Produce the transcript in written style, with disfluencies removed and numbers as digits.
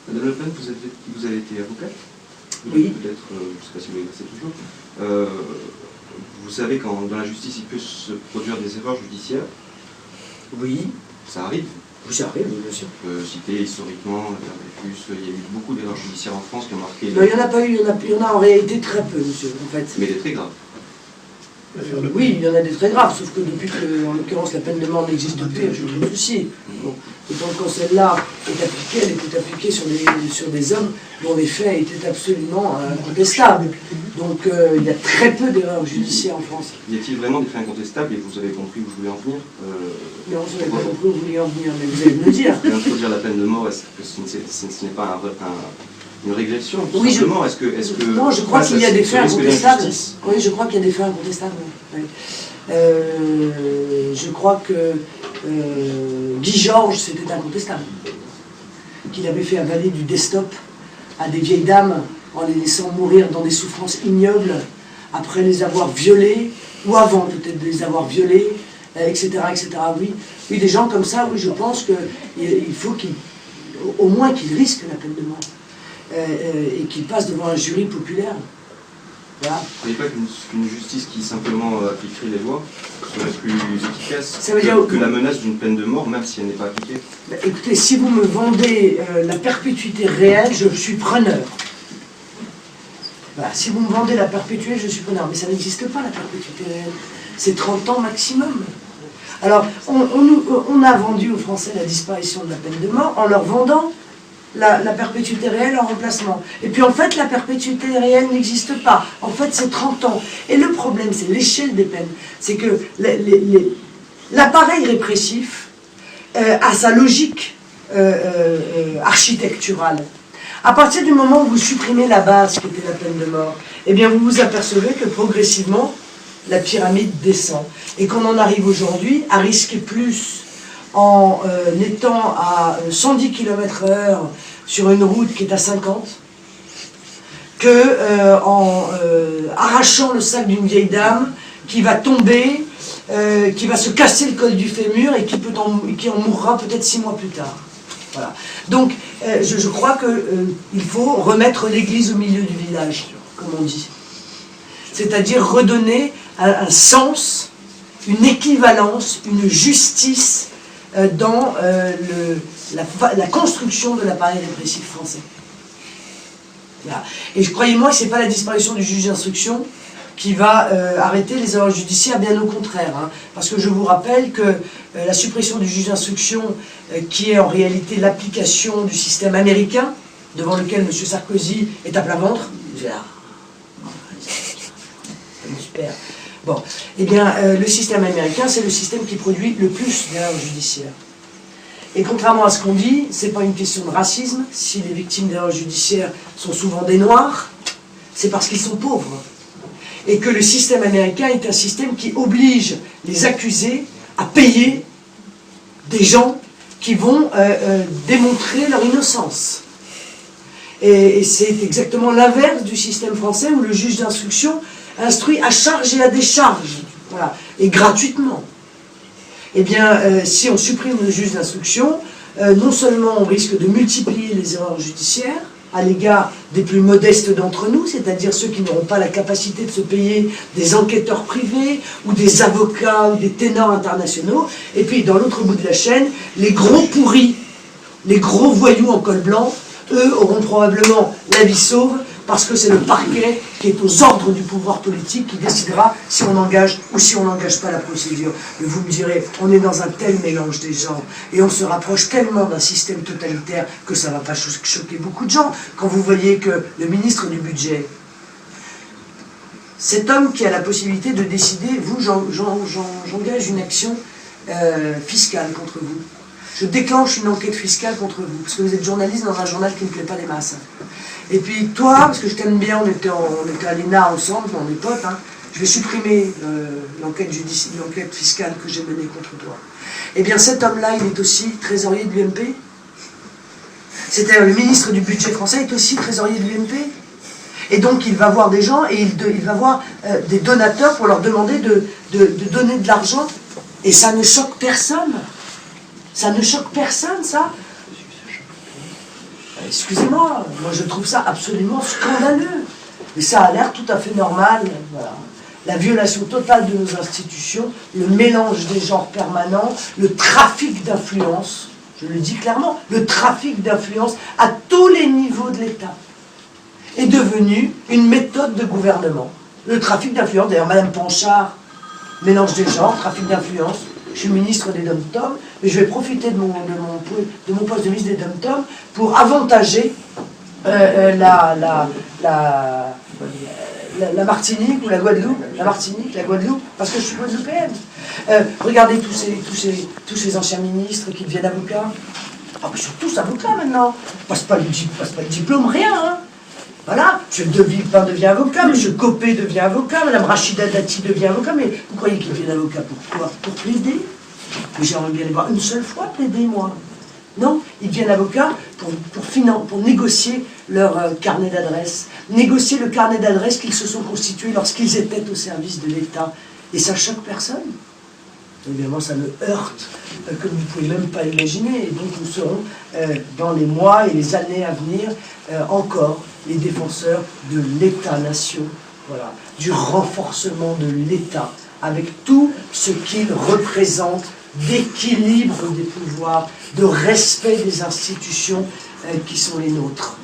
Madame Le Pen, vous avez été avocate. Oui. Peut-être, je ne sais pas si vous l'exercez toujours. Vous savez quand dans la justice il peut se produire des erreurs judiciaires. Oui. Ça arrive. Oui, ça arrive, bien sûr. On peut citer historiquement l'affaire Dreyfus. Il y a eu beaucoup d'erreurs judiciaires en France qui ont marqué. Non, il n'y en a pas eu, il y en a en réalité très peu, monsieur, en fait. Mais des très graves. Oui, il y en a des très graves, sauf que depuis que, en l'occurrence, la peine de mort n'existe plus, je trouve aussi. Bon. Et donc quand celle-là est appliquée, elle est appliquée sur des hommes dont les faits étaient absolument incontestables. Donc il y a très peu d'erreurs judiciaires en France. Y a-t-il vraiment des faits incontestables, et vous avez compris où je voulais en venir Non, je n'avais pas compris où vous vouliez en venir, mais vous allez me le dire. Introduire la peine de mort, est-ce que ce n'est pas une régression, tout oui, simplement? Est-ce que non, je crois qu'il y a des faits incontestables. Oui, je crois qu'il y a des faits incontestables. Oui. Je crois que Guy Georges, c'était incontestable. Qu'il avait fait avaler du desktop à des vieilles dames en les laissant mourir dans des souffrances ignobles après les avoir violées, ou avant peut-être de les avoir violées, etc., etc. Oui, oui, des gens comme ça, oui, je pense qu'il faut au moins qu'ils risquent la peine de mort. Et qu'ils passent devant un jury populaire. Voilà. Vous ne croyez pas qu'une justice qui simplement appliquerait les lois serait plus efficace que la menace d'une peine de mort, même si elle n'est pas appliquée? Écoutez, si vous me vendez la perpétuité réelle, je suis preneur. Voilà, si vous me vendez la perpétuité, je suis preneur. Mais ça n'existe pas, la perpétuité réelle. C'est 30 ans maximum. Alors, on a vendu aux Français la disparition de la peine de mort en leur vendant la perpétuité réelle en remplacement. Et puis en fait, la perpétuité réelle n'existe pas. En fait, c'est 30 ans. Et le problème, c'est l'échelle des peines. C'est que l'appareil répressif a sa logique architecturale. À partir du moment où vous supprimez la base qui était la peine de mort, eh bien vous vous apercevez que progressivement, la pyramide descend. Et qu'on en arrive aujourd'hui à risquer plus en étant à 110 km/h sur une route qui est à 50, en arrachant le sac d'une vieille dame qui va tomber, qui va se casser le col du fémur et qui en mourra peut-être 6 mois plus tard. Voilà. Donc je crois qu'il faut remettre l'église au milieu du village, comme on dit. C'est-à-dire redonner un sens, une équivalence, une justice dans la construction de l'appareil répressif français. Voilà. Et croyez-moi que ce n'est pas la disparition du juge d'instruction qui va arrêter les erreurs judiciaires, bien au contraire. Hein, parce que je vous rappelle que la suppression du juge d'instruction, qui est en réalité l'application du système américain, devant lequel M. Sarkozy est à plat ventre, super. Bon, eh bien, le système américain, c'est le système qui produit le plus d'erreurs judiciaires. Et contrairement à ce qu'on dit, ce n'est pas une question de racisme. Si les victimes d'erreurs judiciaires sont souvent des Noirs, c'est parce qu'ils sont pauvres. Et que le système américain est un système qui oblige les accusés à payer des gens qui vont démontrer leur innocence. Et c'est exactement l'inverse du système français où le juge d'instruction instruit à charge et à décharge, voilà, et gratuitement. Eh bien, si on supprime le juge d'instruction, non seulement on risque de multiplier les erreurs judiciaires à l'égard des plus modestes d'entre nous, c'est-à-dire ceux qui n'auront pas la capacité de se payer des enquêteurs privés ou des avocats ou des ténors internationaux, et puis dans l'autre bout de la chaîne, les gros pourris, les gros voyous en col blanc, eux auront probablement la vie sauve, parce que c'est le parquet qui est aux ordres du pouvoir politique qui décidera si on engage ou si on n'engage pas la procédure. Mais vous me direz, on est dans un tel mélange des genres, et on se rapproche tellement d'un système totalitaire que ça ne va pas choquer beaucoup de gens. Quand vous voyez que le ministre du budget, cet homme qui a la possibilité de décider, vous, j'engage une action fiscale contre vous. Je déclenche une enquête fiscale contre vous, parce que vous êtes journaliste dans un journal qui ne plaît pas des masses. Et puis toi, parce que je t'aime bien, on était à l'ENA ensemble, on est potes, hein, je vais supprimer l'enquête fiscale que j'ai menée contre toi. Eh bien cet homme-là, il est aussi trésorier de l'UMP. C'est-à-dire le ministre du budget français est aussi trésorier de l'UMP. Et donc il va voir des gens et il va voir des donateurs pour leur demander de donner de l'argent. Et ça ne choque personne. Ça ne choque personne, ça. excusez-moi, moi je trouve ça absolument scandaleux. Et ça a l'air tout à fait normal. Voilà. La violation totale de nos institutions, le mélange des genres permanents, le trafic d'influence, je le dis clairement, le trafic d'influence à tous les niveaux de l'État est devenu une méthode de gouvernement. Le trafic d'influence, d'ailleurs Madame Panchard, mélange des genres, trafic d'influence, je suis ministre des Dom-Tom, mais je vais profiter de mon poste de ministre des Dom-Tom pour avantager la Martinique ou la Guadeloupe, parce que je suis guadeloupéenne. Regardez tous ces anciens ministres qui deviennent avocats. Ah, mais ils sont tous avocats maintenant. Passe pas le diplôme, rien. Hein. Voilà, M. De Villepin devient avocat, M. Copé devient avocat, Mme Rachida Dati devient avocat, mais vous croyez qu'ils deviennent avocats pour quoi? Pour plaider? Mais j'aimerais bien les voir une seule fois plaider, moi. Non, ils deviennent avocats pour négocier leur carnet d'adresses, négocier le carnet d'adresses qu'ils se sont constitués lorsqu'ils étaient au service de l'État. Et ça choque personne. Évidemment, ça me heurte, comme vous ne pouvez même pas imaginer. Et donc, nous serons, dans les mois et les années à venir, encore les défenseurs de l'État-nation, voilà, du renforcement de l'État, avec tout ce qu'il représente d'équilibre des pouvoirs, de respect des institutions qui sont les nôtres.